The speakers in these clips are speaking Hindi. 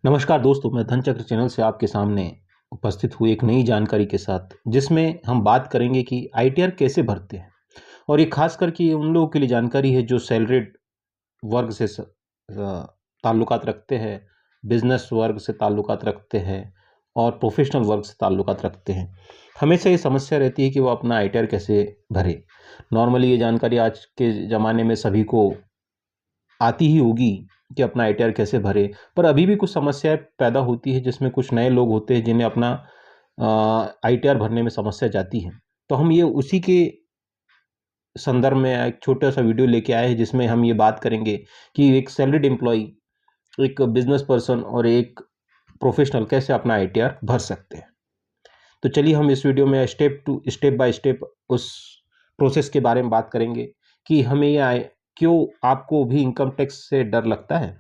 नमस्कार दोस्तों, मैं धनचक्र चैनल से आपके सामने उपस्थित हुई एक नई जानकारी के साथ, जिसमें हम बात करेंगे कि आईटीआर कैसे भरते हैं। और ये खास करके ये उन लोगों के लिए जानकारी है जो सैलरीड वर्ग से ताल्लुकात रखते हैं, बिजनेस वर्ग से ताल्लुकात रखते हैं और प्रोफेशनल वर्ग से ताल्लुकात रखते हैं। हमेशा ये समस्या रहती है कि वो अपना आईटीआर कैसे भरे। नॉर्मली ये जानकारी आज के ज़माने में सभी को आती ही होगी कि अपना आईटीआर कैसे भरे, पर अभी भी कुछ समस्याएँ पैदा होती है जिसमें कुछ नए लोग होते हैं जिन्हें अपना आईटीआर भरने में समस्या जाती है। तो हम ये उसी के संदर्भ में एक छोटा-सा वीडियो लेके आए हैं जिसमें हम ये बात करेंगे कि एक सैलरीड एम्प्लॉयी, एक बिज़नेस पर्सन और एक प्रोफेशनल कैसे अपना आईटीआर भर सकते हैं। तो चलिए हम इस वीडियो में स्टेप बाय स्टेप उस प्रोसेस के बारे में बात करेंगे कि हमें ये आय क्यों आपको भी इनकम टैक्स से डर लगता है?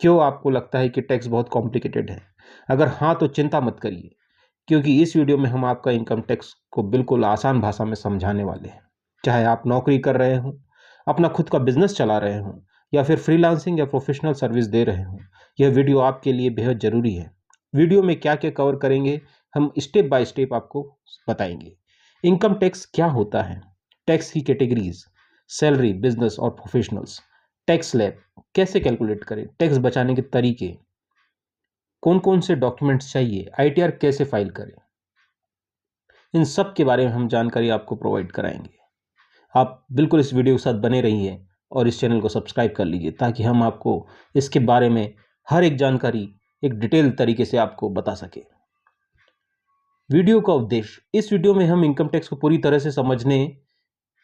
क्यों आपको लगता है कि टैक्स बहुत कॉम्प्लिकेटेड है? अगर हाँ, तो चिंता मत करिए, क्योंकि इस वीडियो में हम आपका इनकम टैक्स को बिल्कुल आसान भाषा में समझाने वाले हैं। चाहे आप नौकरी कर रहे हों, अपना खुद का बिज़नेस चला रहे हों या फिर फ्रीलांसिंग या प्रोफ़ेशनल सर्विस दे रहे हों, यह वीडियो आपके लिए बेहद ज़रूरी है। वीडियो में क्या-क्या कवर करेंगे, हम स्टेप बाय स्टेप आपको बताएँगे। इनकम टैक्स क्या होता है? टैक्स की कैटेगरीज़, सैलरी, बिज़नेस और प्रोफ़ेशनल्स, टैक्स स्लैब कैसे कैलकुलेट करें, टैक्स बचाने के तरीके, कौन-कौन से डॉक्यूमेंट्स चाहिए, आईटीआर कैसे फाइल करें, इन सब के बारे में हम जानकारी आपको प्रोवाइड कराएँगे। आप बिल्कुल इस वीडियो के साथ बने रहिए और इस चैनल को सब्सक्राइब कर लीजिए ताकि हम आपको इसके बारे में हर एक जानकारी एक डिटेल तरीके से आपको बता सकें। वीडियो का उद्देश्य, इस वीडियो में हम इनकम टैक्स को पूरी तरह से समझने,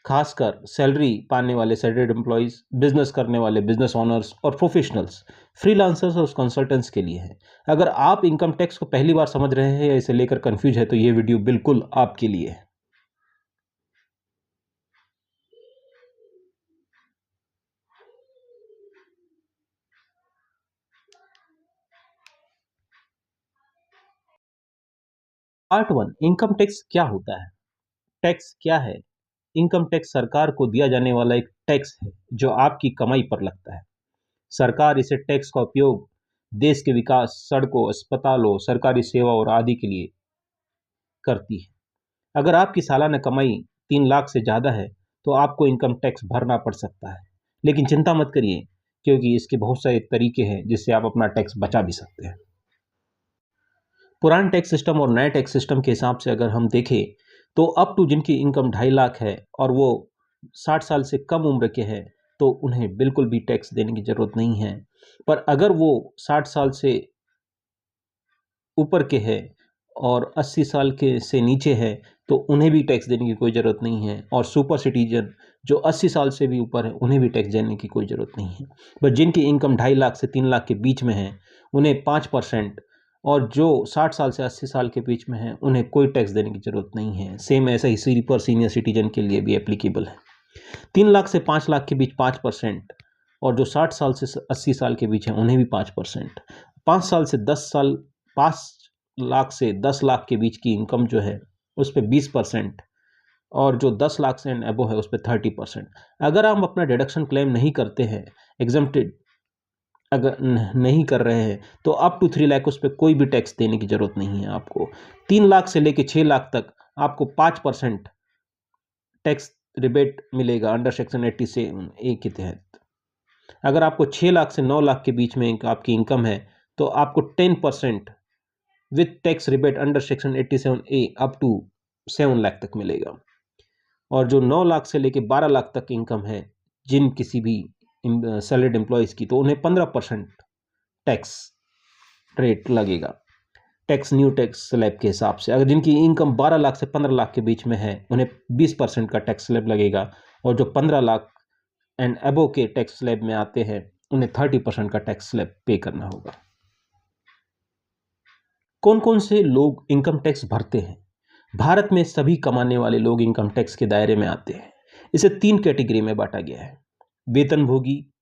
खासकर सैलरी पाने वाले सैलरीड एम्प्लॉइज़, बिज़नेस करने वाले बिज़नेस ओनर्स और प्रोफेशनल्स, फ्रीलांसर्स और कंसल्टेंट्स के लिए है। अगर आप इनकम टैक्स को पहली बार समझ रहे हैं या इसे लेकर कन्फ्यूज़ है, तो ये वीडियो बिल्कुल आपके लिए है। पार्ट 1, इनकम टैक्स क्या होता है? टैक्स क्या है? इनकम टैक्स सरकार को दिया जाने वाला एक टैक्स है, जो आपकी कमाई पर लगता है। सरकार इसे टैक्स का उपयोग देश के विकास, सड़कों, अस्पतालों, सरकारी सेवा और आदि के लिए करती है। अगर आपकी सालाना कमाई 3 लाख से ज़्यादा है, तो आपको इनकम टैक्स भरना पड़ सकता है। लेकिन चिंता मत करिए, क्योंकि इसके बहुत सारे तरीके हैं जिससे आप अपना टैक्स बचा भी सकते हैं। पुराने टैक्स सिस्टम और नए टैक्स सिस्टम के हिसाब से अगर हम देखें, तो अप टू जिनकी इनकम 2.5 लाख है और वो 60 साल से कम उम्र के हैं, तो उन्हें बिल्कुल भी टैक्स देने की ज़रूरत नहीं है। पर अगर वो 60 साल से ऊपर के हैं और 80 साल के से नीचे हैं, तो उन्हें भी टैक्स देने की कोई ज़रूरत नहीं है। और सुपर सिटीज़न जो 80 साल से भी ऊपर है, उन्हें भी टैक्स देने की कोई ज़रूरत नहीं है। बट जिनकी इनकम 2.5 लाख से 3 लाख के बीच में है, उन्हें 5%, और जो 60 साल से 80 साल के बीच में हैं, उन्हें कोई टैक्स देने की ज़रूरत नहीं है। सेम ऐसा ही सुपर सीनियर सिटीज़न के लिए भी एप्लीकेबल है। 3 लाख से 5 लाख के बीच 5%, और जो 60 साल से 80 साल के बीच हैं, उन्हें भी 5%। 5 साल से 10 साल 5 लाख से 10 लाख के बीच की इनकम जो है, उस पे 20%, और जो 10 लाख से एंड अबव है, उस पे 30%। अगर आप अपना डिडक्शन क्लेम नहीं करते हैं, एग्जम्प्टेड अगर नहीं कर रहे हैं, तो अप टू 3 लाख उस पे कोई भी टैक्स देने की ज़रूरत नहीं है आपको। 3 लाख से लेके 6 लाख तक आपको 5% टैक्स रिबेट मिलेगा अंडर सेक्शन 87A के तहत। अगर आपको 6 लाख से 9 लाख के बीच में आपकी इनकम है, तो आपको 10% with tax rebate under section 87A up to 7 lakh तक मिलेगा। और जो 9 लाख से लेके 12 लाख तक इनकम है, जिन किसी भी सैलरीड एम्प्लॉयज़ की, तो उन्हें 15% टैक्स रेट लगेगा, टैक्स न्यू टैक्स स्लैब के हिसाब से। अगर जिनकी इनकम 12 लाख से 15 लाख के बीच में है, उन्हें 20% का टैक्स स्लैब लगेगा, और जो 15 लाख एंड अबव के टैक्स स्लैब में आते हैं, उन्हें 30% का टैक्स स्लैब पे करना होगा। कौन-कौन से लोग इनकम टैक्स भरते हैं? भारत में सभी कमाने वाले लोग इनकम टैक्स के दायरे में आते हैं। इसे 3 कैटेगरी में बाँटा गया है। वेतनभोगी,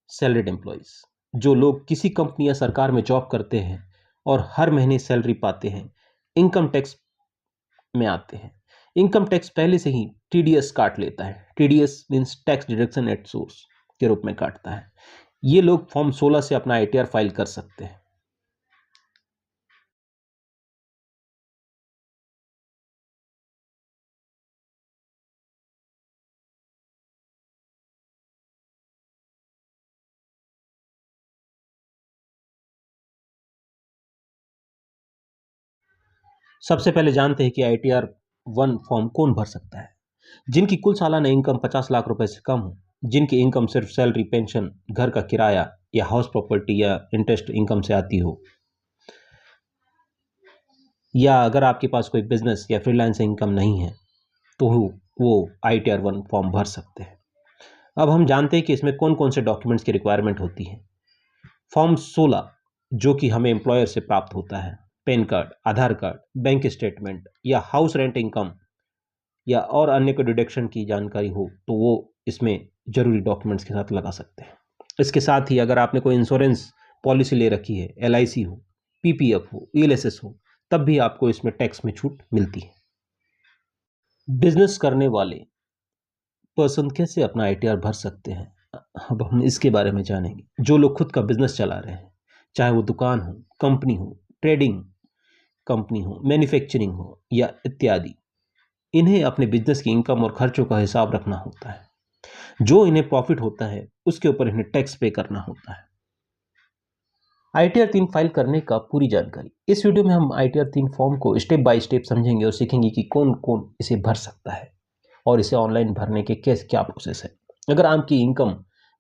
सैलरीड एम्प्लॉइज़, जो लोग किसी कंपनी या सरकार में जॉब करते हैं और हर महीने सैलरी पाते हैं, इनकम टैक्स में आते हैं। इनकम टैक्स पहले से ही टीडीएस काट लेता है। TDS means tax deduction at source के रूप में काटता है। ये लोग फॉर्म 16 से अपना ITR फाइल कर सकते हैं। सबसे पहले जानते हैं कि ITR 1 फॉर्म कौन भर सकता है। जिनकी कुल सालाना इनकम 50 लाख रुपए से कम हो, जिनकी इनकम सिर्फ सैलरी, पेंशन, घर का किराया या हाउस प्रॉपर्टी या इंटरेस्ट इनकम से आती हो, या अगर आपके पास कोई बिजनेस या फ्रीलांस इनकम नहीं है तो वो ITR 1 फॉर्म भर सकते हैं। अब हम जानते हैं कि इसमें कौन कौन से डॉक्यूमेंट्स की रिक्वायरमेंट होती है। फॉर्म 16 जो कि हमें एम्प्लॉयर से प्राप्त होता है, pan card, Aadhaar card, bank statement या हाउस रेंट इनकम या और अन्य को डिडक्शन की जानकारी हो तो वो इसमें जरूरी डॉक्यूमेंट्स के साथ लगा सकते हैं। इसके साथ ही अगर आपने कोई इंश्योरेंस पॉलिसी ले रखी है, LIC हो, PPF हो, ELSS हो, तब भी आपको इसमें टैक्स में छूट मिलती है। बिजनेस करने वाले पर्सन कैसे अपना ITR भर सकते हैं, अब हम इसके बारे में जानेंगे। जो लोग खुद का बिजनेस चला रहे हैं, चाहे वो दुकान हो, कंपनी हो, ट्रेडिंग कंपनी हो, मैन्युफैक्चरिंग हो या इत्यादि, इन्हें अपने बिजनेस की इनकम और खर्चों का हिसाब रखना होता है। जो इन्हें प्रॉफिट होता है उसके ऊपर इन्हें टैक्स पे करना होता है। ITR 3 फाइल करने का पूरी जानकारी इस वीडियो में हम ITR 3 फॉर्म को स्टेप बाय स्टेप समझेंगे और सीखेंगे कि कौन कौन इसे भर सकता है और इसे ऑनलाइन भरने के कैसे क्या प्रोसेस है। अगर आपकी इनकम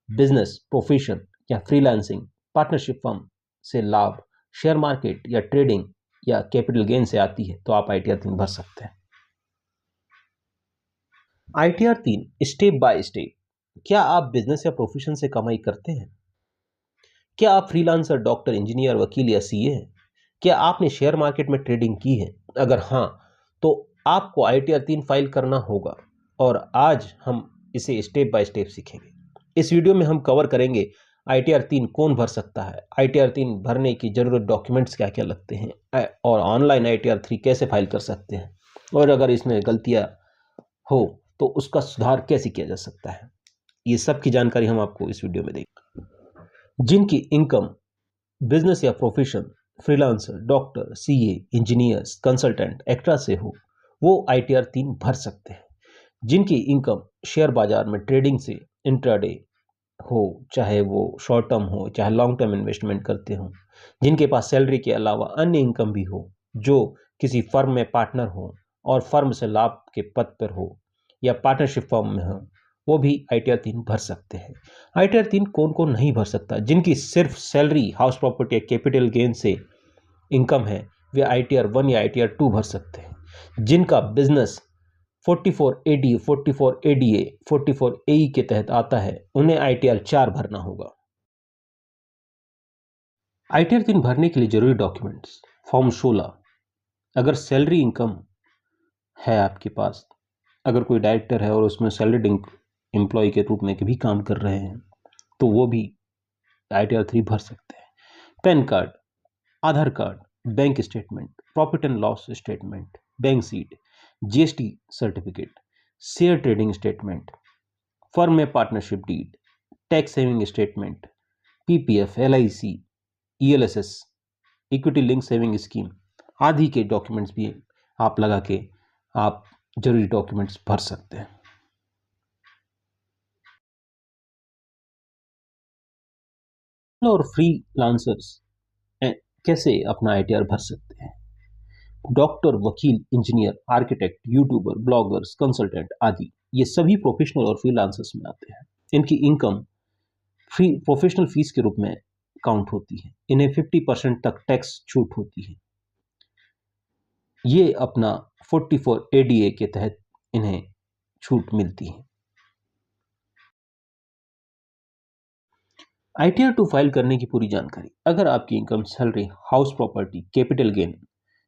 बिजनेस, प्रोफेशन या फ्रीलांसिंग, पार्टनरशिप फर्म से लाभ, शेयर मार्केट या ट्रेडिंग या कैपिटल गेन से आती है तो आप ITR 3 भर सकते हैं। ITR 3 step by step. क्या आप बिजनेस या प्रोफेशन से कमाई करते हैं? क्या आप फ्रीलांसर, डॉक्टर, इंजीनियर, वकील या CA हैं? क्या आपने शेयर मार्केट में ट्रेडिंग की है? अगर हाँ, तो आपको ITR 3 फाइल करना होगा और आज हम इसे स्टेप बाय स्टेप सीखेंगे। इस वीडियो में हम कवर करेंगे ITR 3 कौन भर सकता है, ITR 3 भरने की जरूरत डॉक्यूमेंट्स क्या क्या लगते हैं और ऑनलाइन ITR 3 कैसे फाइल कर सकते हैं, और अगर इसमें गलतियां हो तो उसका सुधार कैसे किया जा सकता है। ये सब की जानकारी हम आपको इस वीडियो में देंगे। जिनकी इनकम बिजनेस या profession, freelancer, doctor, CA, engineers, consultant, extra से हो, वो ITR 3 भर सकते हैं। जिनकी इनकम शेयर बाजार में ट्रेडिंग से इंट्राडे हो, चाहे वो शॉर्ट टर्म हो चाहे लॉन्ग टर्म इन्वेस्टमेंट करते हो, जिनके पास सैलरी के अलावा अन्य इनकम भी हो, जो किसी फर्म में पार्टनर हो और फर्म से लाभ के पद पर हो या पार्टनरशिप फर्म में हो, वो भी ITR 3 भर सकते हैं। ITR 3 कौन कौन नहीं भर सकता? जिनकी सिर्फ सैलरी, हाउस प्रॉपर्टी या कैपिटल गेन से इनकम है वे ITR 1 या ITR 2 भर सकते हैं। जिनका बिजनेस 44AD, 44ADA, 44AE के तहत आता है उन्हें ITR 4 भरना होगा। ITR 3 भरने के लिए जरूरी डॉक्यूमेंट्स। फॉर्म 16 अगर सैलरी इनकम है आपके पास, अगर कोई डायरेक्टर है और उसमें सैलरीड एम्प्लॉय के रूप में भी काम कर रहे हैं तो वो भी ITR 3 भर सकते हैं। PAN card, Aadhaar card, bank statement, profit and loss statement, bank sheet, GST certificate, share trading statement, firm में partnership deed, tax saving statement, PPF, LIC, ELSS, equity link saving scheme आदि के डॉक्यूमेंट्स भी आप लगा के आप जरूरी डॉक्यूमेंट्स भर सकते हैं। और फ्रीलांसर्स कैसे अपना ITR भर सकते हैं? डॉक्टर, वकील, engineer, architect, YouTuber, bloggers, consultant आदि ये सभी प्रोफेशनल और फ्रीलांसर्स में आते हैं। इनकी इनकम फ्री प्रोफेशनल फीस के रूप में काउंट होती है। इन्हें 50% तक टैक्स छूट होती है। ये अपना 44ADA के तहत इन्हें छूट मिलती है। ITR 2 फाइल करने की पूरी जानकारी। अगर आपकी income, salary, house property, capital gain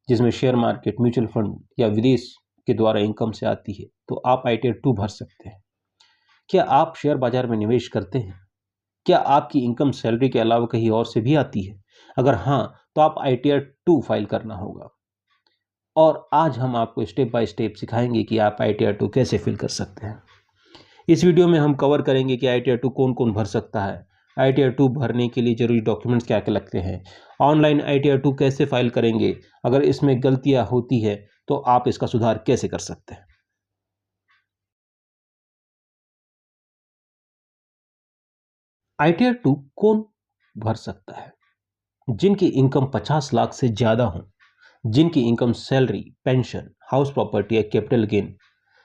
जिसमें शेयर मार्केट, म्यूचुअल फंड या विदेश के द्वारा इनकम से आती है तो आप ITR 2 भर सकते हैं। क्या आप शेयर बाजार में निवेश करते हैं? क्या आपकी इनकम सैलरी के अलावा कहीं और से भी आती है? अगर हाँ, तो आप ITR 2 फाइल करना होगा। और आज हम आपको स्टेप बाय स्टेप सिखाएंगे कि आप ITR 2 कैसे फिल कर सकते हैं। इस वीडियो में हम कवर करेंगे कि ITR 2 कौन कौन भर सकता है ITR-2 भरने के लिए ज़रूरी डॉक्यूमेंट्स क्या-क्या लगते हैं, ऑनलाइन ITR-2 कैसे फाइल करेंगे, अगर इसमें गलतियाँ होती है तो आप इसका सुधार कैसे कर सकते हैं। ITR-2 कौन भर सकता है? जिनकी इनकम 50 लाख से ज़्यादा हो, जिनकी income salary, pension, house property या कैपिटल गेन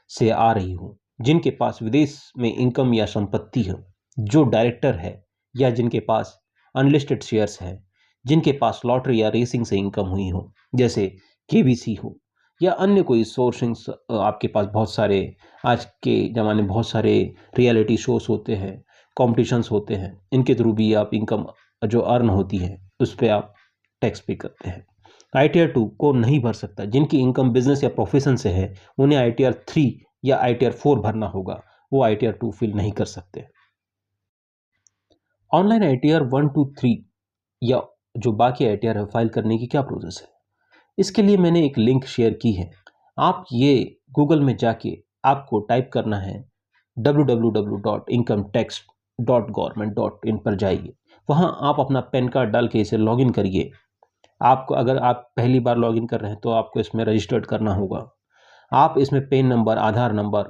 से आ रही हो, जिनके पास विदेश में इनकम या संपत्ति हो, जो डायरेक्टर है या जिनके पास अनलिस्टेड शेयर्स हैं, जिनके पास लॉटरी या रेसिंग से इनकम हुई हो, जैसे केबीसी हो या अन्य कोई सोर्सिंग्स। आपके पास बहुत सारे आज के ज़माने में बहुत सारे रियलिटी शोज़ होते हैं, कॉम्पिटिशन्स होते हैं, इनके थ्रू भी आप इनकम जो अर्न होती है उस पे आप टैक्स पे करते हैं। ITR-2 को नहीं भर सकता जिनकी इनकम बिजनेस या प्रोफेशन से है, उन्हें ITR-3 या ITR-4 भरना होगा, वो ITR-2 फिल नहीं कर सकते। ऑनलाइन ITR-1 टू 3 या जो बाकी ITR है फाइल करने की क्या प्रोसेस है? इसके लिए मैंने एक लिंक शेयर की है। आप ये गूगल में जाके आपको टाइप करना है www.incometax.government.in पर जाइए। वहाँ आप अपना पैन कार्ड डाल के इसे लॉगिन करिए। आपको अगर आप पहली बार लॉगिन कर रहे हैं तो आपको इसमें रजिस्टर्ड करना होगा। आप इसमें PAN number, Aadhaar number,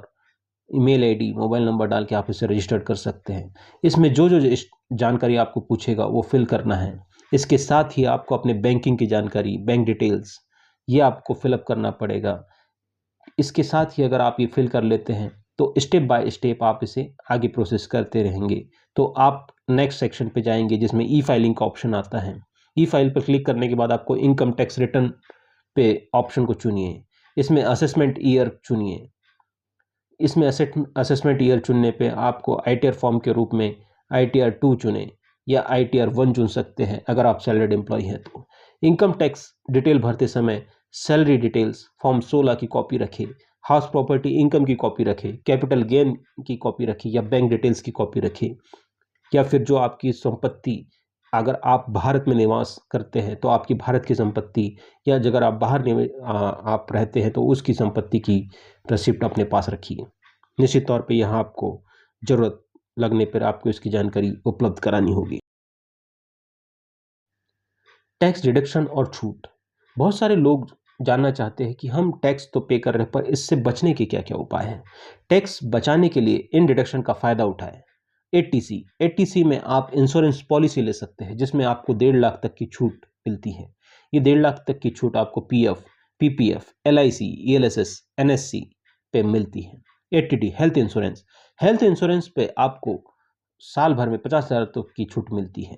email ID, mobile number डाल के आप इसे रजिस्टर्ड कर सकते हैं। इसमें जो जानकारी आपको पूछेगा वो फिल करना है। इसके साथ ही आपको अपने बैंकिंग की जानकारी, बैंक डिटेल्स, ये आपको फिलअप करना पड़ेगा। इसके साथ ही अगर आप ये फिल कर लेते हैं तो स्टेप बाय स्टेप आप इसे आगे प्रोसेस करते रहेंगे। तो आप नेक्स्ट सेक्शन पे जाएंगे जिसमें ई फाइलिंग का ऑप्शन आता है। ई फाइल पर क्लिक करने के बाद आपको इनकम टैक्स रिटर्न पे ऑप्शन को चुनिए। इसमें असेसमेंट ईयर चुनिए। इसमें असेसमेंट ईयर चुनने पे आपको ITR फॉर्म के रूप में ITR-2 चुनें या ITR-1 चुन सकते हैं अगर आप सैलरीड एम्प्लॉय हैं तो। इनकम टैक्स डिटेल भरते समय सैलरी डिटेल्स फॉर्म 16 की कॉपी रखें, हाउस प्रॉपर्टी इनकम की कॉपी रखें, कैपिटल गेन की कॉपी रखें या बैंक डिटेल्स की कॉपी रखें, या फिर जो आपकी संपत्ति, अगर आप भारत में निवास करते हैं तो आपकी भारत की संपत्ति, या अगर आप बाहर आप रहते हैं तो उसकी संपत्ति की रसिप्ट अपने पास रखिए। निश्चित तौर पे यहाँ आपको ज़रूरत लगने पर आपको इसकी जानकारी उपलब्ध करानी होगी। टैक्स डिडक्शन और छूट। बहुत सारे लोग जानना चाहते हैं कि हम टैक्स तो पे कर रहे हैं पर इससे बचने के क्या क्या उपाय हैं। टैक्स बचाने के लिए इन डिडक्शन का फ़ायदा उठाएं। एटीसी में आप इंश्योरेंस पॉलिसी ले सकते हैं जिसमें आपको 1.5 लाख तक की छूट मिलती है। ये 1.5 लाख तक की छूट आपको PF, PPF, LIC, ELSS, NSC पे मिलती है। ATD हेल्थ इंश्योरेंस पे आपको साल भर में 50,000 तक की छूट मिलती है।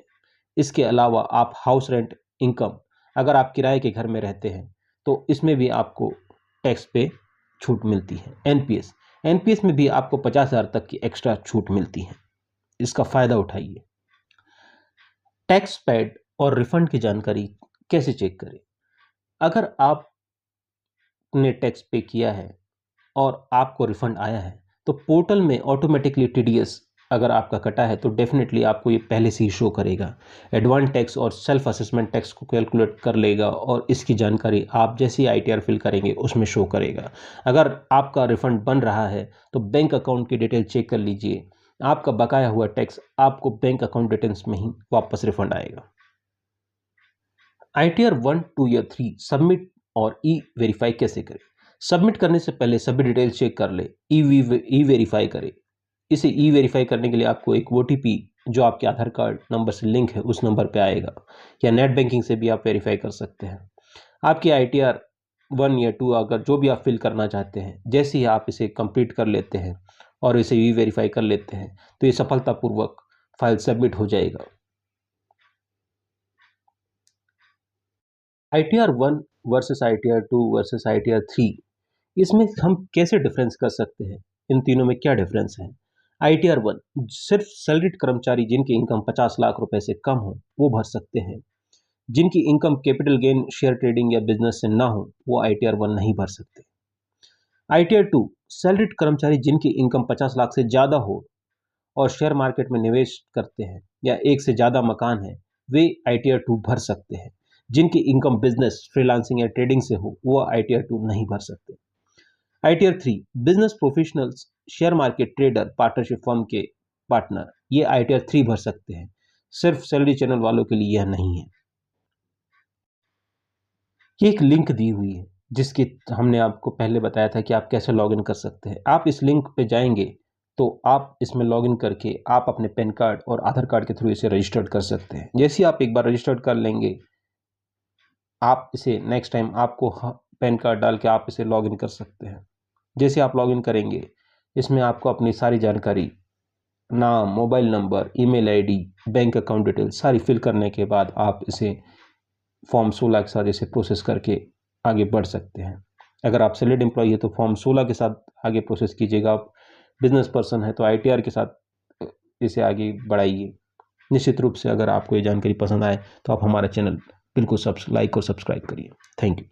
इसके अलावा आप हाउस रेंट इनकम, अगर आप किराए के घर में रहते हैं तो इसमें भी आपको टैक्स पे छूट मिलती है। एनपीएस में भी आपको 50,000 तक की एक्स्ट्रा छूट मिलती है। इसका फ़ायदा उठाइए। टैक्स पैड और रिफंड की जानकारी कैसे चेक करें? अगर आपने टैक्स पे किया है और आपको रिफंड आया है तो पोर्टल में ऑटोमेटिकली TDS अगर आपका कटा है तो डेफिनेटली आपको ये पहले से ही शो करेगा। एडवांस टैक्स और सेल्फ असेसमेंट टैक्स को कैलकुलेट कर लेगा और इसकी जानकारी आप जैसे ही ITR फिल करेंगे उसमें शो करेगा। अगर आपका रिफंड बन रहा है तो बैंक अकाउंट की डिटेल चेक कर लीजिए। आपका बकाया हुआ टैक्स आपको बैंक अकाउंट डिटेल्स में ही वापस रिफंड आएगा। ITR-1, 2 या 3 सबमिट और ई वेरीफाई कैसे करें? सबमिट करने से पहले सभी डिटेल चेक कर ले, ई वेरीफाई करें। इसे ई वेरीफाई करने के लिए आपको एक OTP जो आपके आधार कार्ड नंबर से लिंक है उस नंबर पे आएगा, या नेट बैंकिंग से भी आप वेरीफाई कर सकते हैं। आपकी ITR-1 या 2 अगर जो भी आप फिल करना चाहते हैं, जैसे ही आप इसे कंप्लीट कर लेते हैं और इसे ई वेरीफाई कर लेते हैं तो ये सफलतापूर्वक फाइल सबमिट हो जाएगा। ITR-1 versus ITR-2 versus ITR-3, इसमें हम कैसे डिफरेंस कर सकते हैं? इन तीनों में क्या डिफरेंस है? ITR-1 सिर्फ सैलरीड कर्मचारी जिनकी इनकम 50 लाख रुपए से कम हो वो भर सकते हैं। जिनकी income capital gain, share trading या बिजनेस से ना हो वो ITR-1 नहीं भर सकते। ITR-2 सैलरीड कर्मचारी जिनकी इनकम 50 लाख से ज़्यादा हो और शेयर मार्केट में निवेश करते हैं या एक से ज़्यादा मकान है, वे ITR-2 भर सकते हैं। जिनकी इनकम बिजनेस, फ्रीलांसिंग या ट्रेडिंग से हो वो ITR-2 नहीं भर सकते। ITR-3 business professionals, share market trader, partnership firm के पार्टनर, ये ITR-3 भर सकते हैं। सिर्फ सैलरी चैनल वालों के लिए यह नहीं है। ये एक लिंक दी हुई है जिसकी हमने आपको पहले बताया था कि आप कैसे लॉगिन कर सकते हैं। आप इस लिंक पे जाएंगे तो आप इसमें लॉगिन करके आप अपने पैन कार्ड और आधार कार्ड के थ्रू इसे रजिस्टर्ड कर सकते हैं। जैसे ही आप एक बार रजिस्टर्ड कर लेंगे, आप इसे नेक्स्ट टाइम आपको पैन कार्ड डाल के आप इसे लॉगिन कर सकते हैं। जैसे आप लॉगिन करेंगे, इसमें आपको अपनी सारी जानकारी, नाम, mobile number, email ID, bank account detail सारी फिल करने के बाद आप इसे फॉर्म 16 के साथ इसे प्रोसेस करके आगे बढ़ सकते हैं। अगर आप सैलरीड एम्प्लॉई है तो फॉर्म 16 के साथ आगे प्रोसेस कीजिएगा। आप बिजनेस पर्सन है तो आईटीआर के साथ इसे आगे बढ़ाइए। निश्चित रूप से अगर आपको ये जानकारी पसंद आए तो आप हमारा चैनल बिल्कुल लाइक और सब्सक्राइब करिए। Thank you.